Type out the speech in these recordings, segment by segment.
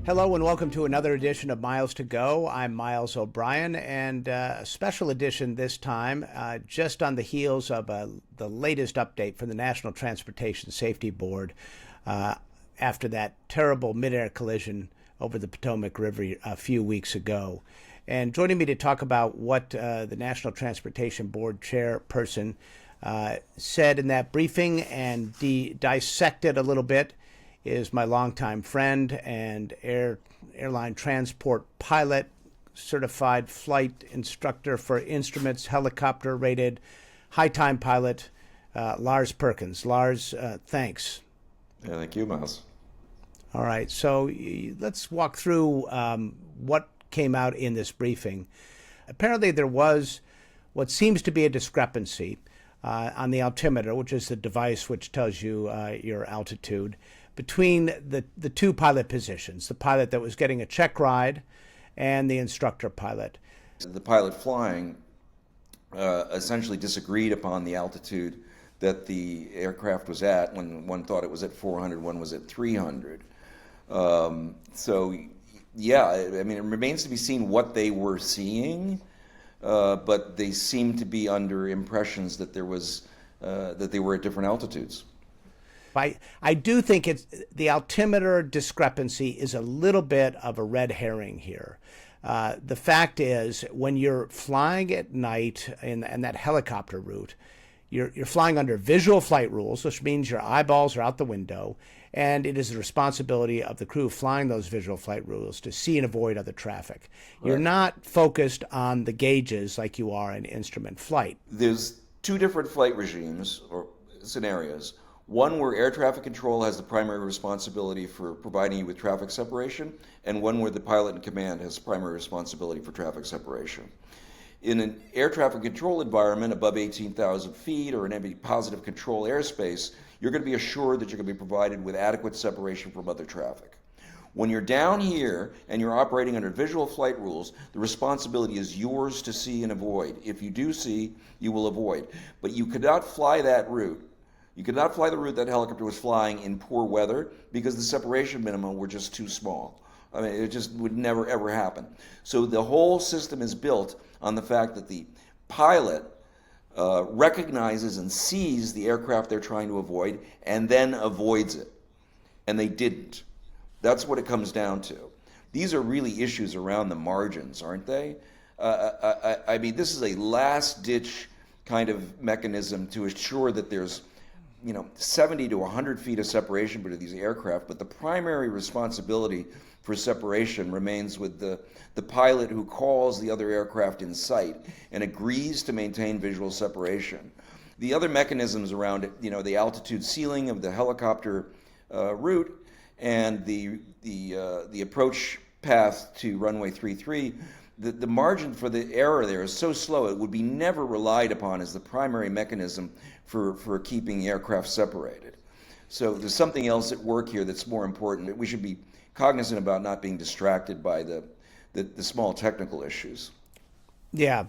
Hello and welcome to another edition of Miles to Go. I'm Miles O'Brien, and a special edition this time, just on the heels of the latest update from the National Transportation Safety Board after that terrible midair collision over the Potomac River a few weeks ago. And joining me to talk about what the National Transportation Board chairperson said in that briefing and dissected a little bit is my longtime friend and airline transport pilot, certified flight instructor for instruments, helicopter rated, high time pilot, Lars Perkins. Lars, thanks. Yeah, thank you, Miles. All right, so let's walk through what came out in this briefing. Apparently there was what seems to be a discrepancy on the altimeter, which is the device which tells you your altitude, between the two pilot positions, the pilot that was getting a check ride and the instructor pilot. The pilot flying essentially disagreed upon the altitude that the aircraft was at. When one thought it was at 400, one was at 300. So, yeah, I mean, it remains to be seen what they were seeing, but they seem to be under impressions that that they were at different altitudes. I do think the altimeter discrepancy is a little bit of a red herring here. The fact is, when you're flying at night in that helicopter route, you're flying under visual flight rules, which means your eyeballs are out the window, and it is the responsibility of the crew flying those visual flight rules to see and avoid other traffic. Right. You're not focused on the gauges like you are in instrument flight. There's two different flight regimes or scenarios. One where air traffic control has the primary responsibility for providing you with traffic separation, and one where the pilot in command has primary responsibility for traffic separation. In an air traffic control environment above 18,000 feet or in any positive control airspace, you're going to be assured that you're going to be provided with adequate separation from other traffic. When you're down here and you're operating under visual flight rules, the responsibility is yours to see and avoid. If you do see, you will avoid. But you could not fly that route. You could not fly the route that helicopter was flying in poor weather because the separation minimum were just too small. I mean, it just would never, ever happen. So the whole system is built on the fact that the pilot recognizes and sees the aircraft they're trying to avoid and then avoids it. And they didn't. That's what it comes down to. These are really issues around the margins, aren't they? I mean, this is a last-ditch kind of mechanism to assure that there's 70 to 100 feet of separation between these aircraft, but the primary responsibility for separation remains with the pilot who calls the other aircraft in sight and agrees to maintain visual separation. The other mechanisms around it, the altitude ceiling of the helicopter route and the approach path to runway 33, the margin for the error there is so slow it would be never relied upon as the primary mechanism for keeping the aircraft separated. So there's something else at work here that's more important. We should be cognizant about not being distracted by the small technical issues. Yeah,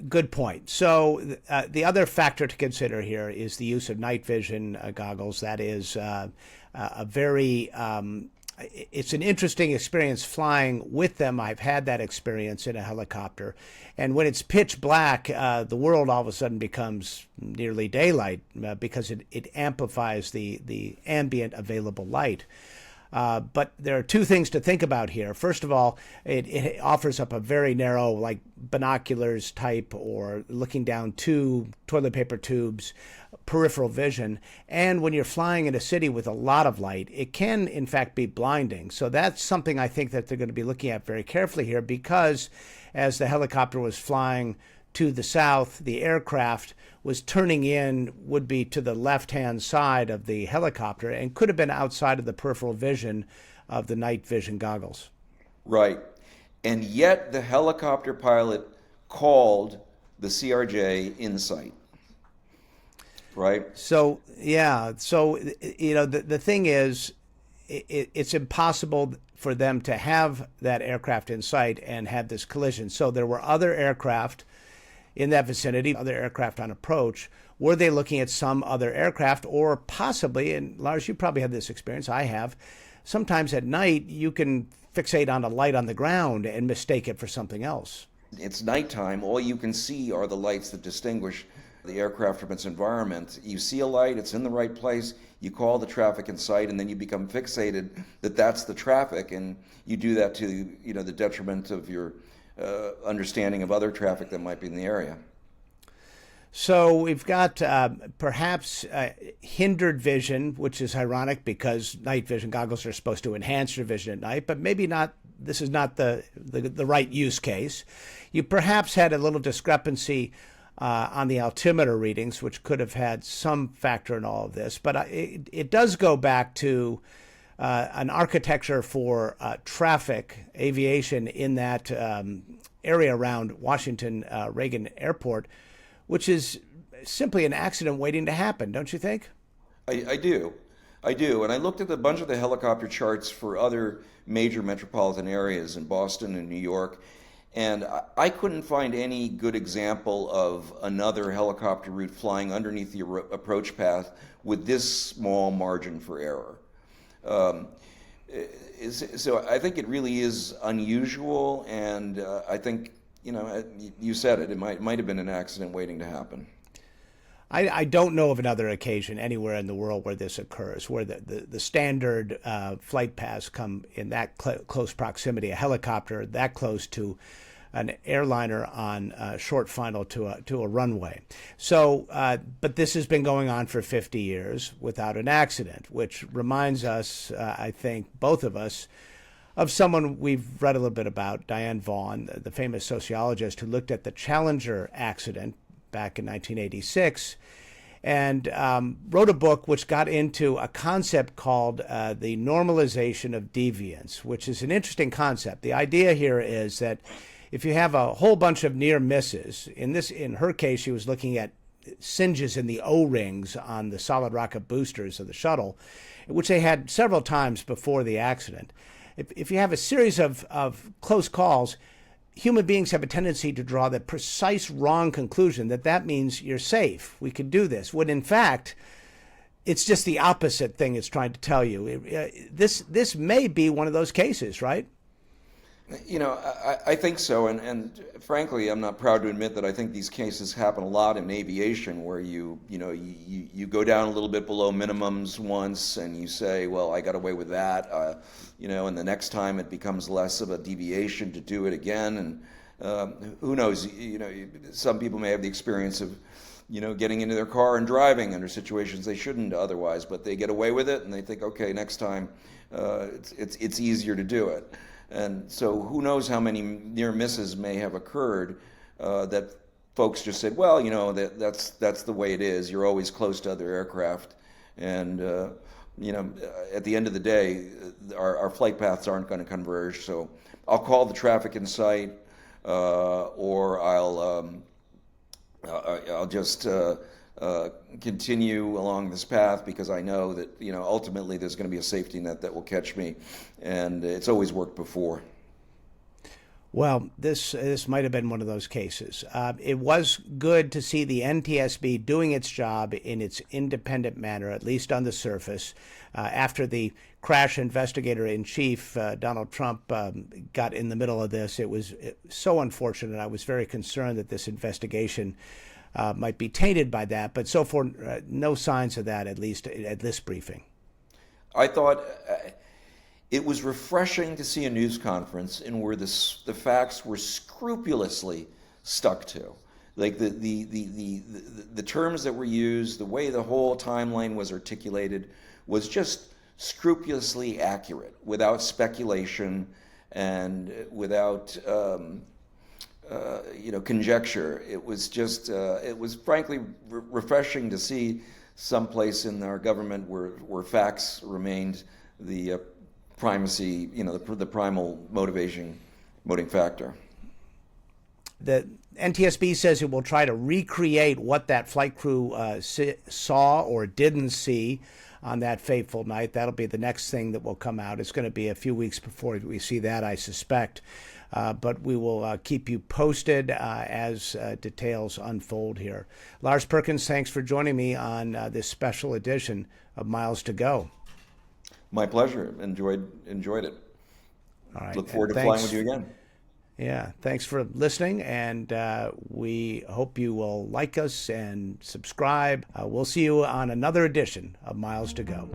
good point. So the other factor to consider here is the use of night vision goggles. That is a very it's an interesting experience flying with them. I've had that experience in a helicopter. And when it's pitch black, the world all of a sudden becomes nearly daylight because it amplifies the ambient available light. But there are two things to think about here. First of all, it offers up a very narrow, like binoculars type or looking down two toilet paper tubes, peripheral vision. And when you're flying in a city with a lot of light, it can, in fact, be blinding. So that's something I think that they're going to be looking at very carefully here because as the helicopter was flying to the south, the aircraft was turning in, would be to the left-hand side of the helicopter and could have been outside of the peripheral vision of the night vision goggles. Right. And yet the helicopter pilot called the CRJ in sight. Right? So, yeah. So, the thing is, it's impossible for them to have that aircraft in sight and have this collision. So there were other aircraft in that vicinity, other aircraft on approach. Were they looking at some other aircraft or possibly, and Lars, you probably had this experience, I have, sometimes at night you can fixate on a light on the ground and mistake it for something else. It's nighttime. All you can see are the lights that distinguish the aircraft from its environment. You see a light, it's in the right place, you call the traffic in sight, and then you become fixated that that's the traffic, and you do that to the detriment of your understanding of other traffic that might be in the area. So we've got perhaps hindered vision, which is ironic because night vision goggles are supposed to enhance your vision at night, but maybe not. This is not the right use case. You perhaps had a little discrepancy on the altimeter readings, which could have had some factor in all of this. But it does go back to an architecture for traffic, aviation in that area around Washington Reagan Airport, which is simply an accident waiting to happen, don't you think? I do. And I looked at a bunch of the helicopter charts for other major metropolitan areas in Boston and New York, and I couldn't find any good example of another helicopter route flying underneath the approach path with this small margin for error. So I think it really is unusual, and I think, you said it might have been an accident waiting to happen. I don't know of another occasion anywhere in the world where this occurs, where the standard flight paths come in that close proximity, a helicopter that close to an airliner on short final to a runway. So, but this has been going on for 50 years without an accident, which reminds us, I think, both of us, of someone we've read a little bit about, Diane Vaughan, the famous sociologist who looked at the Challenger accident back in 1986 and wrote a book which got into a concept called the normalization of deviance, which is an interesting concept. The idea here is that if you have a whole bunch of near misses, in her case, she was looking at singes in the O-rings on the solid rocket boosters of the shuttle, which they had several times before the accident. If you have a series of close calls, human beings have a tendency to draw the precise wrong conclusion that means you're safe. We could do this. When in fact, it's just the opposite thing it's trying to tell you. This may be one of those cases, right? I think so, and frankly, I'm not proud to admit that I think these cases happen a lot in aviation, where you go down a little bit below minimums once, and you say, well, I got away with that, and the next time it becomes less of a deviation to do it again, and who knows, some people may have the experience of, getting into their car and driving under situations they shouldn't otherwise, but they get away with it, and they think, okay, next time it's easier to do it. And so who knows how many near misses may have occurred that folks just said, well, that's the way it is. You're always close to other aircraft. And, at the end of the day, our flight paths aren't going to converge. So I'll call the traffic in sight, or I'll just continue along this path because I know that ultimately there's going to be a safety net that will catch me, and it's always worked before. Well, this might have been one of those cases. It was good to see the NTSB doing its job in its independent manner, at least on the surface. After the crash investigator-in-chief, Donald Trump, got in the middle of this, it was so unfortunate. I was very concerned that this investigation might be tainted by that, but so far, no signs of that, at least at this briefing. I thought it was refreshing to see a news conference in where the facts were scrupulously stuck to. Like the terms that were used, the way the whole timeline was articulated was just scrupulously accurate, without speculation and without conjecture. It was just, it was frankly refreshing to see someplace in our government where facts remained the primacy, the primal motivating factor. The NTSB says it will try to recreate what that flight crew saw or didn't see on that fateful night. That'll be the next thing that will come out. It's going to be a few weeks before we see that, I suspect. But we will keep you posted as details unfold here. Lars Perkins, thanks for joining me on this special edition of Miles to Go. My pleasure. Enjoyed it. All right. Look forward And to flying thanks. with you again. Yeah, thanks for listening, and we hope you will like us and subscribe. We'll see you on another edition of Miles to Go.